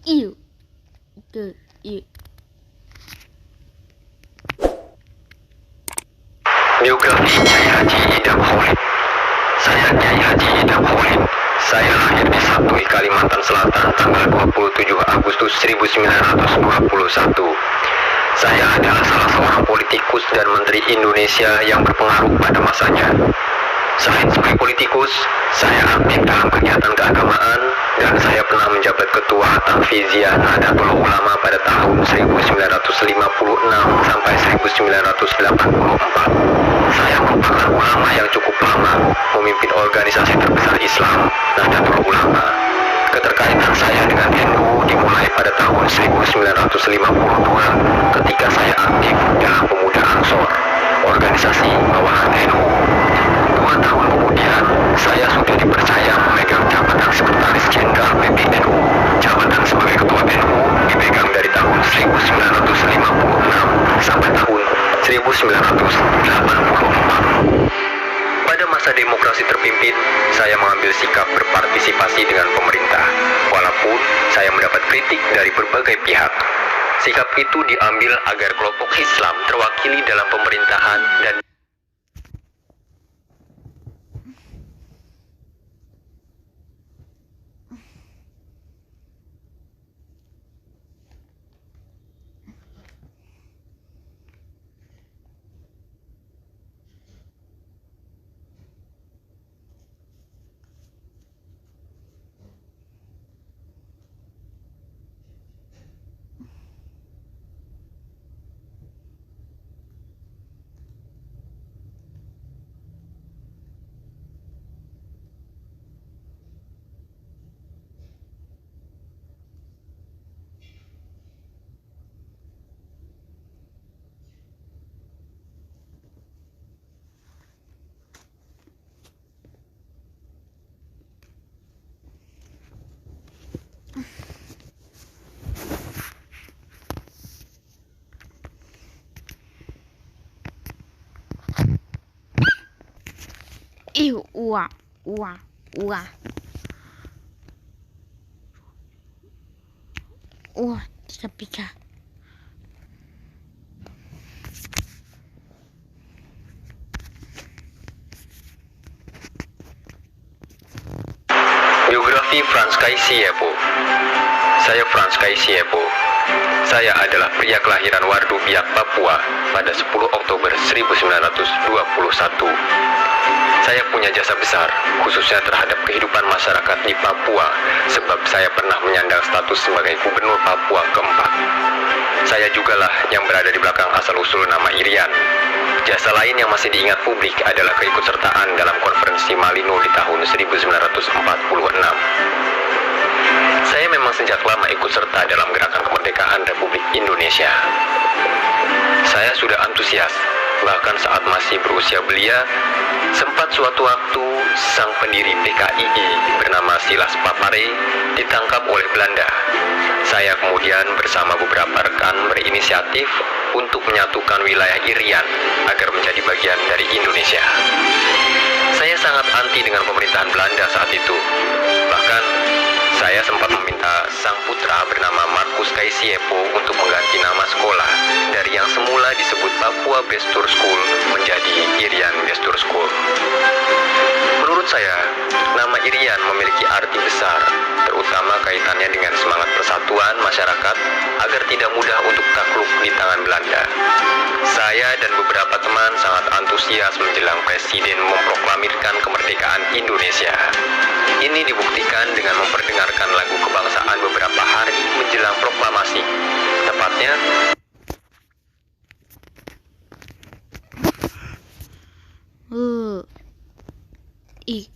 Iu. Tuh, iu. Biografi Kiai Haji Idam Khalid. Saya Kiai Haji Idam Khalid. Saya lahir di Satui, Kalimantan Selatan tanggal 27 Agustus 1921. Saya adalah salah seorang politikus dan menteri Indonesia yang berpengaruh pada masanya. Selain sebagai politikus, saya aktif dalam kegiatan keagamaan dan saya pernah menjabat ketua Tahfidziyah Nahdlatul Ulama pada tahun 1956 sampai 1984. Saya merupakan ulama yang cukup lama memimpin organisasi terbesar Islam, Nahdlatul Ulama. Keterkaitan saya dengan NU dimulai pada tahun 1952 ketika saya aktif dalam Pemuda Ansor, organisasi bawahan NU. 2 tahun kemudian, saya sudah dipercaya memegang jabatan Sekretaris Jenderal PBNU. Jabatan sebagai Ketua NU dipegang dari tahun 1956 sampai tahun 1984. Pada masa demokrasi terpimpin, saya mengambil sikap berpartisipasi dengan pemerintah, walaupun saya mendapat kritik dari berbagai pihak. Sikap itu diambil agar kelompok Islam terwakili dalam pemerintahan dan Iu, uah. Tidak bisa. Biografi Frans Kaisiepo. Saya Frans Kaisiepo. Saya adalah pria kelahiran Wardu Biak, Papua pada 10 Oktober 1921. Saya punya jasa besar, khususnya terhadap kehidupan masyarakat di Papua, sebab saya pernah menyandang status sebagai Gubernur Papua keempat. Saya jugalah yang berada di belakang asal-usul nama Irian. Jasa lain yang masih diingat publik adalah keikutsertaan dalam konferensi Malino di tahun 1946. Saya memang sejak lama ikut serta dalam gerakan kemerdekaan Republik Indonesia. Saya sudah antusias, bahkan saat masih berusia belia, sempat suatu waktu sang pendiri PKII bernama Silas Papare ditangkap oleh Belanda. Saya kemudian bersama beberapa rekan berinisiatif untuk menyatukan wilayah Irian agar menjadi bagian dari Indonesia. Saya sangat anti dengan pemerintahan Belanda saat itu. Bahkan, saya sempat meminta sang putra bernama Markus Kaisiepo untuk mengganti nama sekolah dari yang semula disebut Papua Bestur School menjadi Irian Bestur School. Menurut saya, nama Irian memiliki arti besar, terutama kaitannya dengan semangat persatuan masyarakat agar tidak mudah untuk takluk di tangan Belanda. Saya dan beberapa teman sangat antusias menjelang Presiden memproklamirkan kemerdekaan Indonesia. Ini dibuktikan dengan memperdengarkan lagu kebangsaan beberapa hari menjelang proklamasi. Tepatnya I.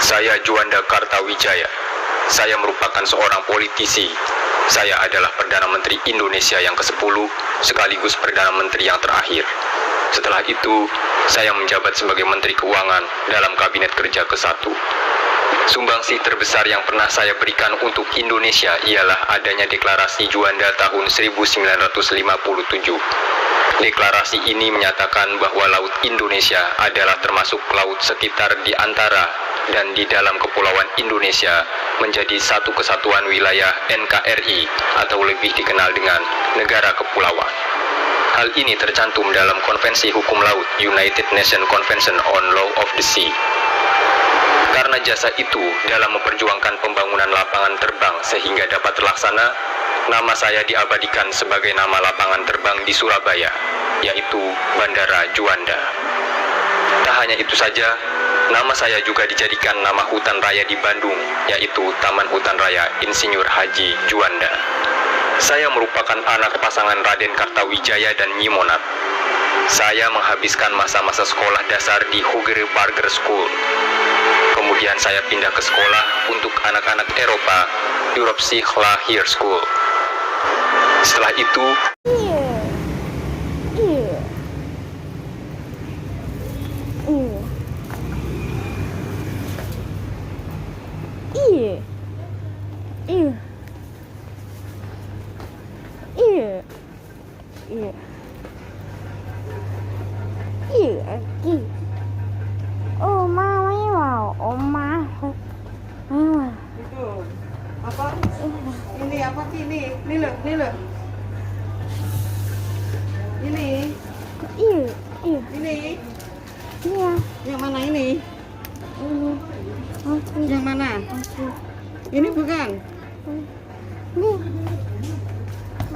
Saya Juanda Kartawijaya. Saya merupakan seorang politisi. Saya adalah Perdana Menteri Indonesia yang ke-10 sekaligus Perdana Menteri yang terakhir. Setelah itu, saya menjabat sebagai Menteri Keuangan dalam Kabinet Kerja ke-1. Sumbangsih terbesar yang pernah saya berikan untuk Indonesia ialah adanya deklarasi Juanda tahun 1957. Deklarasi ini menyatakan bahwa Laut Indonesia adalah termasuk laut sekitar di antara dan di dalam Kepulauan Indonesia menjadi satu kesatuan wilayah NKRI atau lebih dikenal dengan Negara Kepulauan. Hal ini tercantum dalam Konvensi Hukum Laut United Nations Convention on Law of the Sea. Karena jasa itu dalam memperjuangkan pembangunan lapangan terbang sehingga dapat terlaksana, nama saya diabadikan sebagai nama lapangan terbang di Surabaya, yaitu Bandara Juanda. Tak hanya itu saja, nama saya juga dijadikan nama hutan raya di Bandung, yaitu Taman Hutan Raya Insinyur Haji Juanda. Saya merupakan anak pasangan Raden Kartawijaya dan Nyi Monat. Saya menghabiskan masa-masa sekolah dasar di Hugere Barger School. Kemudian saya pindah ke sekolah untuk anak-anak Eropa, Europe Higher School. Setelah itu, Oma mấy vào oma Itu apa? Ini apa sih ini? Ini loh, ini loh. Ini, iya ini. iya Yang mana ini? ini Yang mana? Ini bukan. ini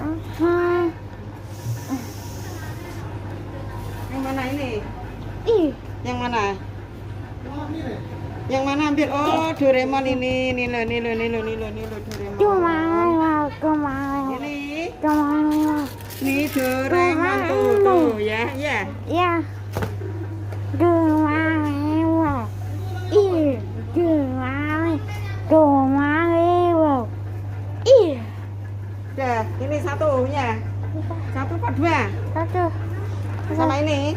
aha Yang mana ini? ih Yang mana? Yang mana ambil? Oh, Doraemon ini. Ini loh, ini loh, ini loh, ini loh, ini loh Doraemon. kemana Ini, kemana ini Doraemon tuh, ya, ya. ya kemana ih kemana ih Dah, ini satunya. Satu apa dua? satu Sama ini.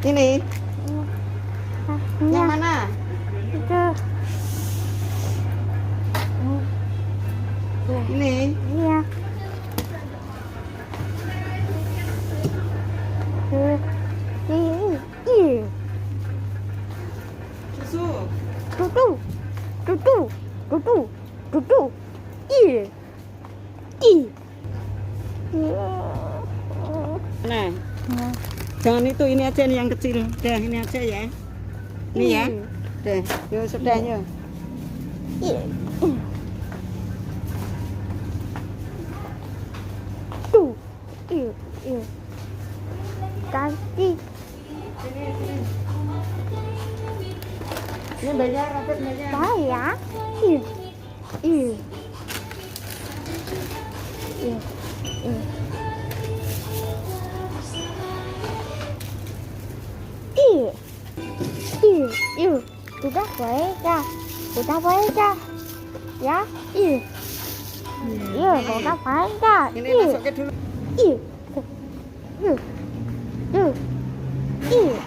Ini. Yang mana? itu Ini. iya ih Susu. tutu ih Nah, jangan itu, ini aja nih yang kecil. Dah, ini aja ya. Ini ya. Dah, yo sudah yo. tuh kasih Ini bayar, Rapid bayar. saya ih ih ih ih sudah baca ya ih sudah baca Ini masuknya dulu. ih ih ih